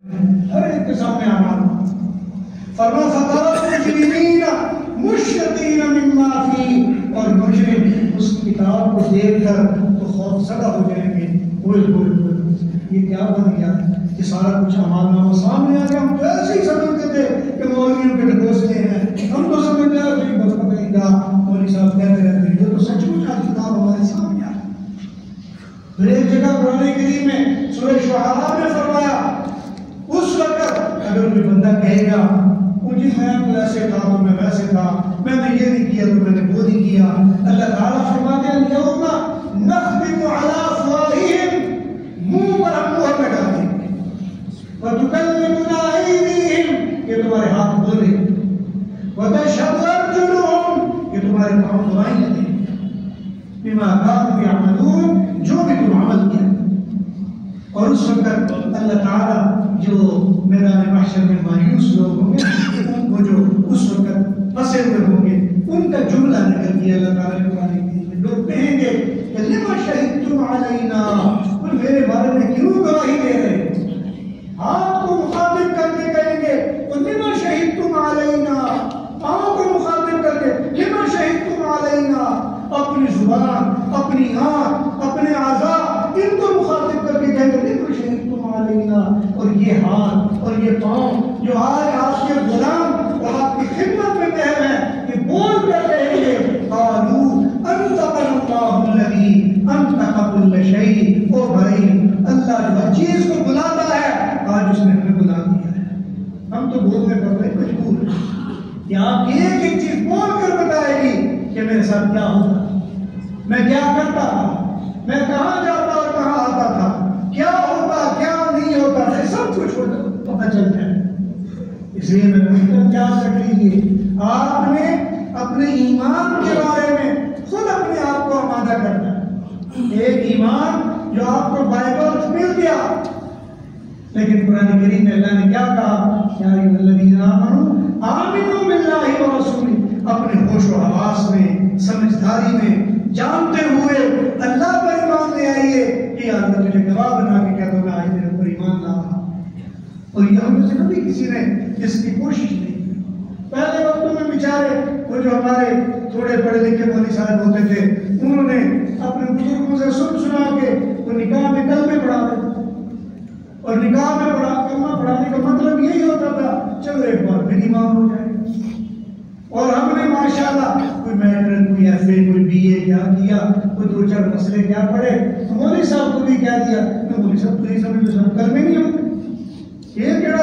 ہر ایک کے سامنے اعمال فرما فترى المجرمین مشفقین مما فیہ، اور مجرم اس کتاب کو دیکھ کر تو خوف زدہ ہو جائیں گے، یہ کیا بن گیا کہ سارا کچھ اعمال نامہ سامنے آ گیا. ہم تو ایسے ہی سمجھتے تھے کہ مولویوں کے ڈھکوسلے ہیں، ہم تو سمجھتے ہیں کہ بس پتہ گا مولوی صاحب کہتے رہتے ہیں، یہ تو سچ مچ آج کتاب ہمارے سامنے آ گئی. پھر ایک جگہ قرآن کریم میں سورہ شعراء میں فرمایا اس وقت اگر کوئی بندہ کہے گا مجھے میں ایسے تھا تو میں ویسے تھا، میں نے یہ نہیں کیا تو میں نے وہ نہیں کیا، اللہ تعالیٰ فرماتے ہیں اليوم نختم علی افواہہم، منہ پر ہم مہر لگا دیں گے، وتکلمنا ایدیہم، یہ تمہارے ہاتھ بولے، وتشہد ارجلہم، یہ تمہارے پاؤں گواہی دیں گے، بما کانوا یعملون، جو بھی تم عمل کیا. اور اس وقت اللہ تعالیٰ جو میدان محشر میں مایوس لوگ ہوں گے ان کو جو اس وقت پھنسے ہوئے ہوں گے ان کا جملہ نکل دیا اللہ تعالیٰ نے قرآن کریم میں. لوگ کہیں گے کہ لما شہدتم علینا، ان میرے بارے میں کیوں گواہی دے رہے؟ آپ کو مخاطب کر کے کہیں گے لما شہدتم علینا، آپ کو مخاطب کر کے لما شہدتم علینا، اپنی زبان، اپنی آنکھ، اپنے اعضاء ان کو مخاطب کر کے کہیں گے لما شہدتم علینا. اور یہ ہاتھ اور یہ پاؤں جو آج آپ کے غلام اور آپ کی خدمت میں محب ہیں، یہ بول کر کہیں گے قالوا انطقنا اللہ الذی انطق کل شیء. او بھائی، اللہ جو ہر چیز کو بلاتا ہے آج اس نے ہمیں بلا دیا ہے، ہم تو بولنے پر مجبور ہیں کہ آپ ایک ایک چیز بول کر بتائے گی کہ میرے ساتھ کیا ہوتا، میں کیا کرتا تھا، میں کہاں جاتا اور کہاں آتا تھا، کیا ہوتا کیا نہیں ہوتا، سب کچھ پتہ چلتا ہے. اس لیے میں نے یاد رکھ لیجیے، آپ نے اپنے ایمان کے بارے میں خود اپنے آپ کو آمادہ کرنا ہے. ایک ایمان جو آپ کو بائبل مل گیا، لیکن قرآن کریم میں اللہ نے کیا کہا، یا ایھا الذین آمنوا آمنوا باللہ ورسولہ، اپنے ہوش و حواس میں، سمجھداری میں، جانتے ہوئے اللہ پر ایمان لے آئیے کہ اللہ تجھے گواہ بنا کے کہتا ہوں میں آج میرے اوپر ایمان لا رہا. اور یہ ہم میں سے کبھی کسی نے اس کی کوشش نہیں کی. پہلے وقتوں میں بیچارے وہ جو ہمارے تھوڑے پڑھے لکھے مولوی صاحب ہوتے تھے انہوں نے اپنے بزرگوں سے سنا کے وہ نکاح میں کلمے پڑھا دیتے، اور نکاح میں کلمہ پڑھانے کا مطلب یہی ہوتا تھا چلو ایک بار پھر ایمان ہو جائے. اور ہم نے ماشاءاللہ کوئی میٹرک، کوئی ایف اے، کوئی بی اے کیا کیا، کوئی دو چار مسئلے کیا پڑھے، تو مولوی صاحب کو بھی کہہ دیا کہ مولوی صاحب تو یہ سمجھ کلمے نہیں ہوتے، یہ کیڑا